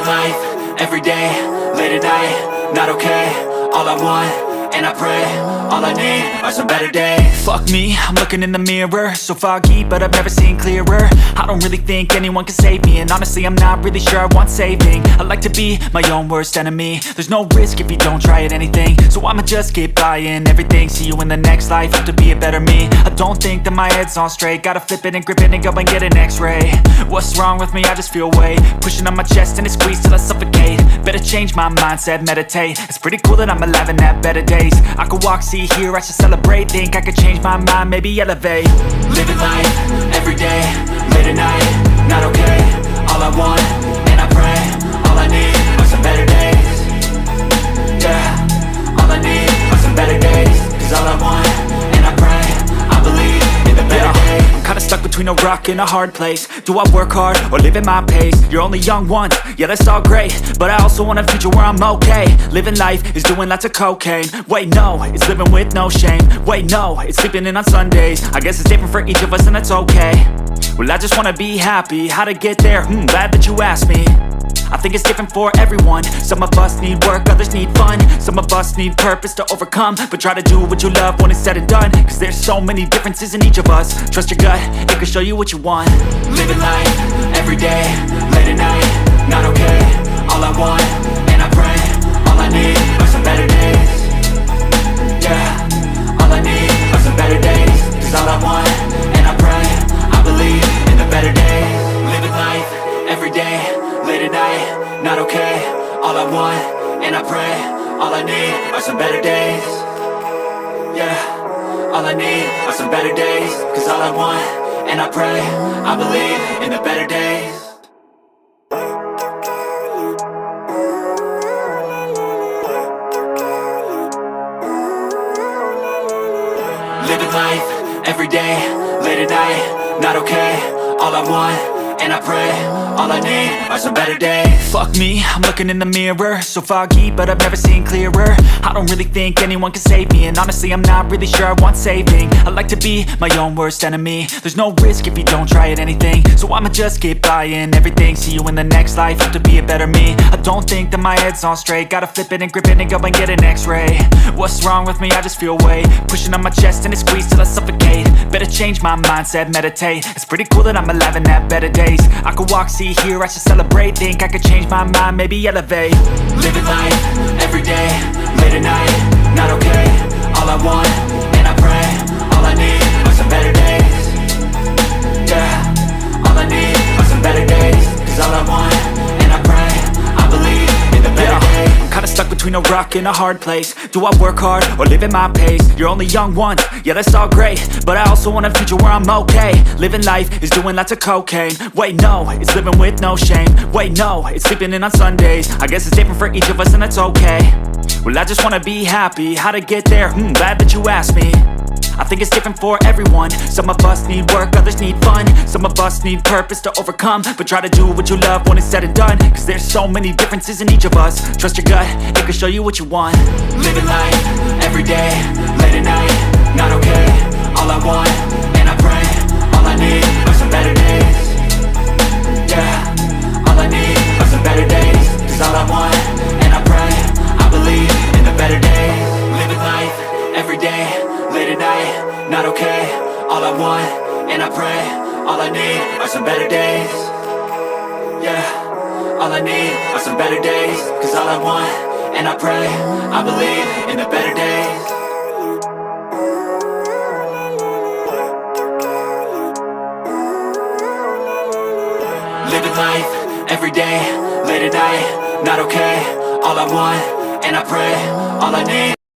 life, every day, late at night, not okay. All I want, and I pray, all I need are some better days. Fuck me, I'm looking in the mirror, so foggy, but I've never seen clearer. I don't really think anyone can save me, and honestly I'm not really sure I want saving. I like to be my own worst enemy. There's no risk if you don't try at anything, so I'ma just keep buying everything. See you in the next life, have to be a better me. I don't think that my head's on straight, gotta flip it and grip it and go and get an x-ray. What's wrong with me? I just feel weight pushing on my chest and it squeezes till I suffocate. Better change my mindset, meditate. It's pretty cool that I'm alive and have better days. I could walk, see, hear, I should celebrate. Think I could change my mind, maybe elevate. Living life, every day, late at night, not okay. All I want, and I pray, all I need are some better days. Yeah, all I need are some better days. Cause all I want, and I pray, I believe in the better days. I'm kinda stuck between a rock and a hard place. Do I work hard or live at my pace? You're only young once, yeah that's all great, but I also want a future where I'm okay. Living life is doing lots of cocaine. Wait no, it's living with no shame. Wait no, it's sleeping in on Sundays. I guess it's different for each of us and that's okay. Well I just wanna be happy, how to get there? Glad that you asked me. I think it's different for everyone. Some of us need work, others need fun. Some of us need purpose to overcome. But try to do what you love when it's said and done, cause there's so many differences in each of us. Trust your gut, it can show you what you want. Living life, every day, late at night, not okay. All I want, and I pray, all I need are some better days. Yeah, all I need are some better days. Cause all I want, and I pray, I believe in the better days. Living life, every day, late at night, not okay. All I want, and I pray, all I need are some better days. Yeah, all I need are some better days. Cause all I want, and I pray, I believe in the better days. Living life, every day, late at night, not okay. All I want, and I pray, all I need are some better days. Fuck me, I'm looking in the mirror, so foggy, but I've never seen clearer. I don't really think anyone can save me, and honestly I'm not really sure I want saving. I like to be my own worst enemy. There's no risk if you don't try at anything, so I'ma just keep buying everything. See you in the next life, have to be a better me. I don't think that my head's on straight, gotta flip it and grip it and go and get an x-ray. What's wrong with me? I just feel weight pushing on my chest and it squeezes till I suffocate. Better change my mindset, meditate. It's pretty cool that I'm alive and have better days. I could walk, see, hear, I should celebrate. Think I could change my mind, maybe elevate. Living life, every day, late at night, not okay. All I want, and I pray, all I need are some better days. Yeah, all I need are some better days. Cause all I want, and I pray, I believe in the better days. I'm kinda stuck between a rock and a hard place. Do I work hard or live at my pace? You're only young once, yeah that's all great, but I also want a future where I'm okay. Living life is doing lots of cocaine. Wait no, it's living with no shame. Wait no, it's sleeping in on Sundays. I guess it's different for each of us and that's okay. Well I just wanna be happy, how to get there? Glad that you asked me. I think it's different for everyone. Some of us need work, others need fun. Some of us need purpose to overcome. But try to do what you love when it's said and done, cause there's so many differences in each of us. Trust your gut, it can show you what you want. Living life, every day, late at night, not okay. All I want, and I pray, all I need are some better days. Yeah, all I need are some better days. Cause all I want, and I pray, I believe in the better days. Living life, every day, late at night, not okay. All I want, and I pray, all I need are some better days. Yeah, all I need are some better days. Cause all I want, and I pray, I believe in the better days. Living life, every day, late at night, not okay. All I want, and I pray, all I need